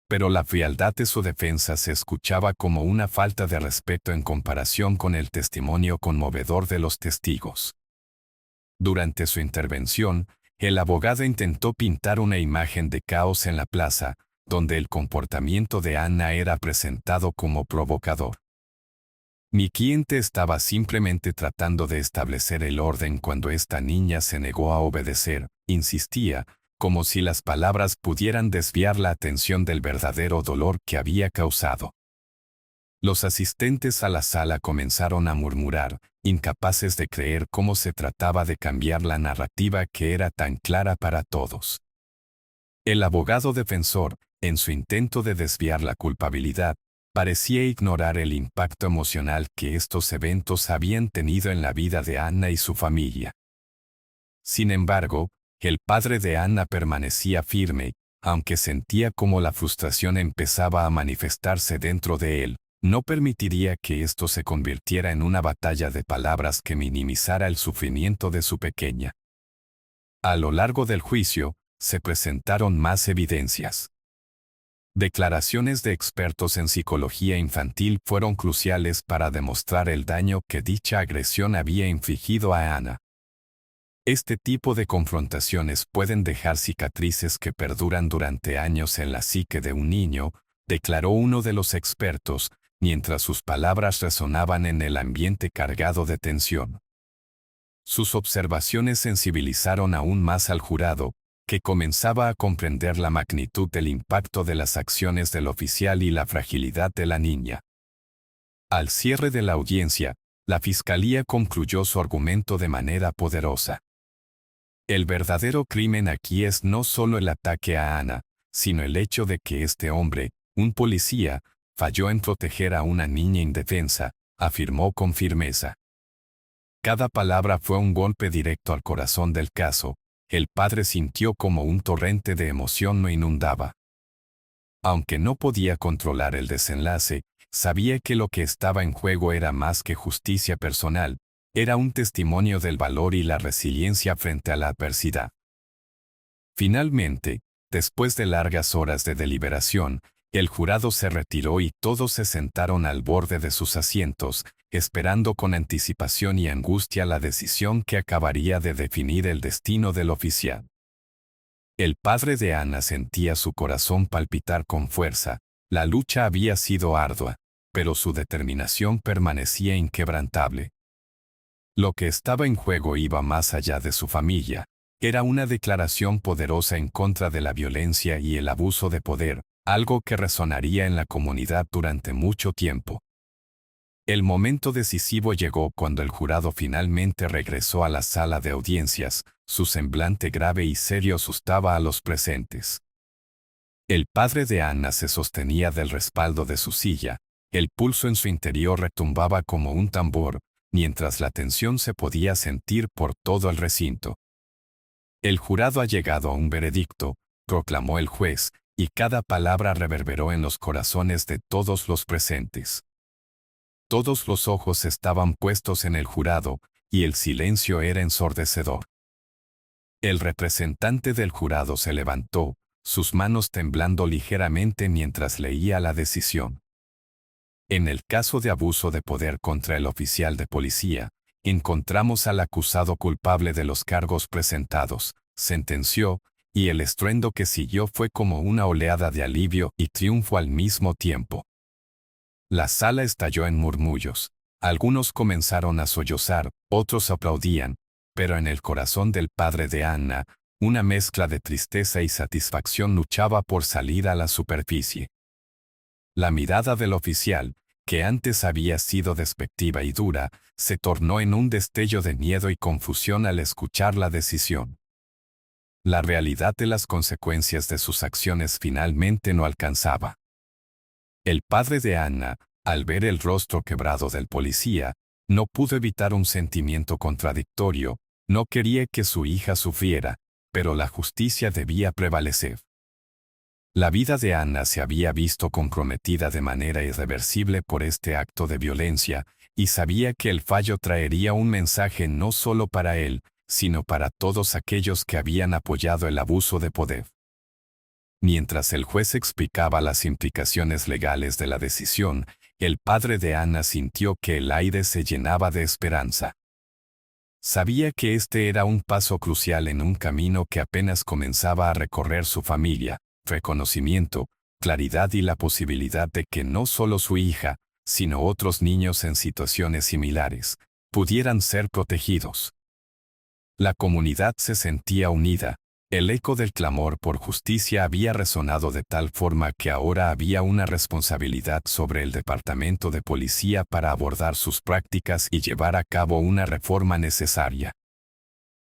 Pero la frialdad de su defensa se escuchaba como una falta de respeto en comparación con el testimonio conmovedor de los testigos. Durante su intervención, el abogado intentó pintar una imagen de caos en la plaza, donde el comportamiento de Anna era presentado como provocador. Mi cliente estaba simplemente tratando de establecer el orden cuando esta niña se negó a obedecer, insistía, como si las palabras pudieran desviar la atención del verdadero dolor que había causado. Los asistentes a la sala comenzaron a murmurar, incapaces de creer cómo se trataba de cambiar la narrativa que era tan clara para todos. El abogado defensor, en su intento de desviar la culpabilidad, parecía ignorar el impacto emocional que estos eventos habían tenido en la vida de Anna y su familia. Sin embargo, el padre de Anna permanecía firme, aunque sentía como la frustración empezaba a manifestarse dentro de él. No permitiría que esto se convirtiera en una batalla de palabras que minimizara el sufrimiento de su pequeña. A lo largo del juicio, se presentaron más evidencias. Declaraciones de expertos en psicología infantil fueron cruciales para demostrar el daño que dicha agresión había infligido a Anna. Este tipo de confrontaciones pueden dejar cicatrices que perduran durante años en la psique de un niño, declaró uno de los expertos, mientras sus palabras resonaban en el ambiente cargado de tensión. Sus observaciones sensibilizaron aún más al jurado, que comenzaba a comprender la magnitud del impacto de las acciones del oficial y la fragilidad de la niña. Al cierre de la audiencia, la fiscalía concluyó su argumento de manera poderosa. El verdadero crimen aquí es no solo el ataque a Anna, sino el hecho de que este hombre, un policía, falló en proteger a una niña indefensa, afirmó con firmeza. Cada palabra fue un golpe directo al corazón del caso. El padre sintió como un torrente de emoción lo inundaba. Aunque no podía controlar el desenlace, sabía que lo que estaba en juego era más que justicia personal, era un testimonio del valor y la resiliencia frente a la adversidad. Finalmente, después de largas horas de deliberación, el jurado se retiró y todos se sentaron al borde de sus asientos, esperando con anticipación y angustia la decisión que acabaría de definir el destino del oficial. El padre de Anna sentía su corazón palpitar con fuerza. La lucha había sido ardua, pero su determinación permanecía inquebrantable. Lo que estaba en juego iba más allá de su familia. Era una declaración poderosa en contra de la violencia y el abuso de poder, algo que resonaría en la comunidad durante mucho tiempo. El momento decisivo llegó cuando el jurado finalmente regresó a la sala de audiencias. Su semblante grave y serio asustaba a los presentes. El padre de Anna se sostenía del respaldo de su silla. El pulso en su interior retumbaba como un tambor, mientras la tensión se podía sentir por todo el recinto. El jurado ha llegado a un veredicto, proclamó el juez, y cada palabra reverberó en los corazones de todos los presentes. Todos los ojos estaban puestos en el jurado, y el silencio era ensordecedor. El representante del jurado se levantó, sus manos temblando ligeramente mientras leía la decisión. En el caso de abuso de poder contra el oficial de policía, encontramos al acusado culpable de los cargos presentados, sentenció, y el estruendo que siguió fue como una oleada de alivio y triunfo al mismo tiempo. La sala estalló en murmullos. Algunos comenzaron a sollozar, otros aplaudían, pero en el corazón del padre de Anna, una mezcla de tristeza y satisfacción luchaba por salir a la superficie. La mirada del oficial, que antes había sido despectiva y dura, se tornó en un destello de miedo y confusión al escuchar la decisión. La realidad de las consecuencias de sus acciones finalmente no alcanzaba. El padre de Anna, al ver el rostro quebrado del policía, no pudo evitar un sentimiento contradictorio. No quería que su hija sufriera, pero la justicia debía prevalecer. La vida de Anna se había visto comprometida de manera irreversible por este acto de violencia, y sabía que el fallo traería un mensaje no solo para él, sino para todos aquellos que habían apoyado el abuso de poder. Mientras el juez explicaba las implicaciones legales de la decisión, el padre de Anna sintió que el aire se llenaba de esperanza. Sabía que este era un paso crucial en un camino que apenas comenzaba a recorrer su familia: reconocimiento, claridad y la posibilidad de que no solo su hija, sino otros niños en situaciones similares, pudieran ser protegidos. La comunidad se sentía unida, El eco del clamor por justicia había resonado de tal forma que ahora había una responsabilidad sobre el departamento de policía para abordar sus prácticas y llevar a cabo una reforma necesaria.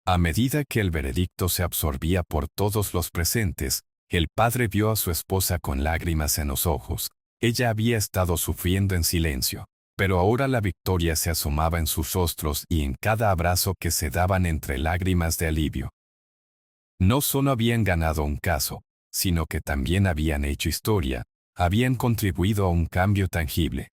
A medida que el veredicto se absorbía por todos los presentes, el padre vio a su esposa con lágrimas en los ojos. Ella había estado sufriendo en silencio, pero ahora la victoria se asomaba en sus rostros y en cada abrazo que se daban entre lágrimas de alivio. No solo habían ganado un caso, sino que también habían hecho historia, habían contribuido a un cambio tangible.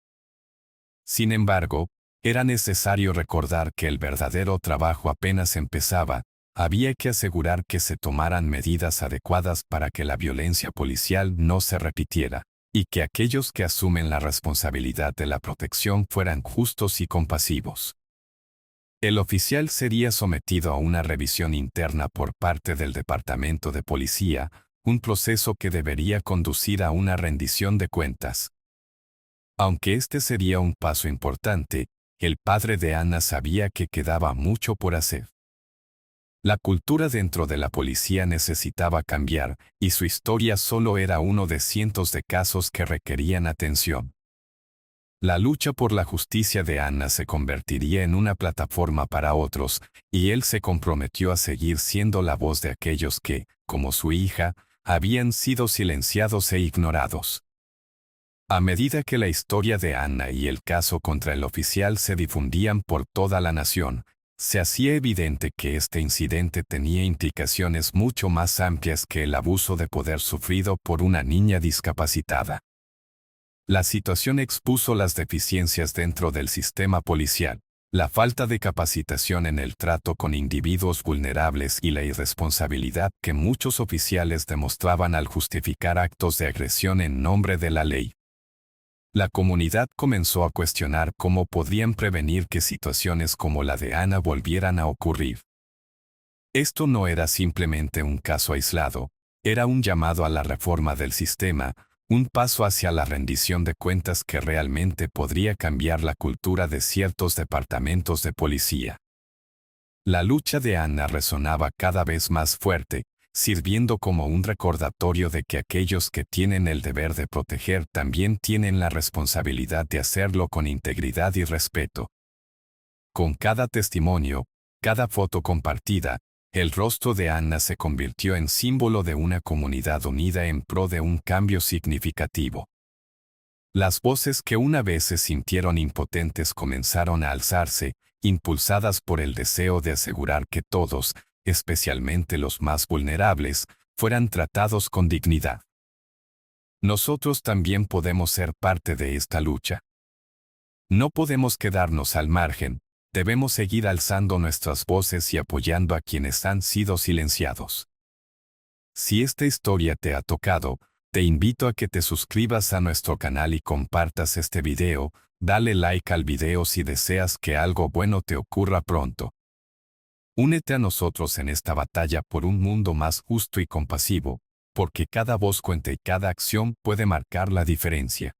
Sin embargo, era necesario recordar que el verdadero trabajo apenas empezaba. Había que asegurar que se tomaran medidas adecuadas para que la violencia policial no se repitiera, y que aquellos que asumen la responsabilidad de la protección fueran justos y compasivos. El oficial sería sometido a una revisión interna por parte del Departamento de Policía, un proceso que debería conducir a una rendición de cuentas. Aunque este sería un paso importante, el padre de Ana sabía que quedaba mucho por hacer. La cultura dentro de la policía necesitaba cambiar, y su historia solo era uno de cientos de casos que requerían atención. La lucha por la justicia de Ana se convertiría en una plataforma para otros, y él se comprometió a seguir siendo la voz de aquellos que, como su hija, habían sido silenciados e ignorados. A medida que la historia de Ana y el caso contra el oficial se difundían por toda la nación, se hacía evidente que este incidente tenía implicaciones mucho más amplias que el abuso de poder sufrido por una niña discapacitada. La situación expuso las deficiencias dentro del sistema policial, la falta de capacitación en el trato con individuos vulnerables y la irresponsabilidad que muchos oficiales demostraban al justificar actos de agresión en nombre de la ley. La comunidad comenzó a cuestionar cómo podrían prevenir que situaciones como la de Ana volvieran a ocurrir. Esto no era simplemente un caso aislado, era un llamado a la reforma del sistema, un paso hacia la rendición de cuentas que realmente podría cambiar la cultura de ciertos departamentos de policía. La lucha de Ana resonaba cada vez más fuerte, sirviendo como un recordatorio de que aquellos que tienen el deber de proteger también tienen la responsabilidad de hacerlo con integridad y respeto. Con cada testimonio, cada foto compartida, el rostro de Ana se convirtió en símbolo de una comunidad unida en pro de un cambio significativo. Las voces que una vez se sintieron impotentes comenzaron a alzarse, impulsadas por el deseo de asegurar que todos, especialmente los más vulnerables, fueran tratados con dignidad. Nosotros también podemos ser parte de esta lucha. No podemos quedarnos al margen, debemos seguir alzando nuestras voces y apoyando a quienes han sido silenciados. Si esta historia te ha tocado, te invito a que te suscribas a nuestro canal y compartas este video, dale like al video si deseas que algo bueno te ocurra pronto. Únete a nosotros en esta batalla por un mundo más justo y compasivo, porque cada voz cuenta y cada acción puede marcar la diferencia.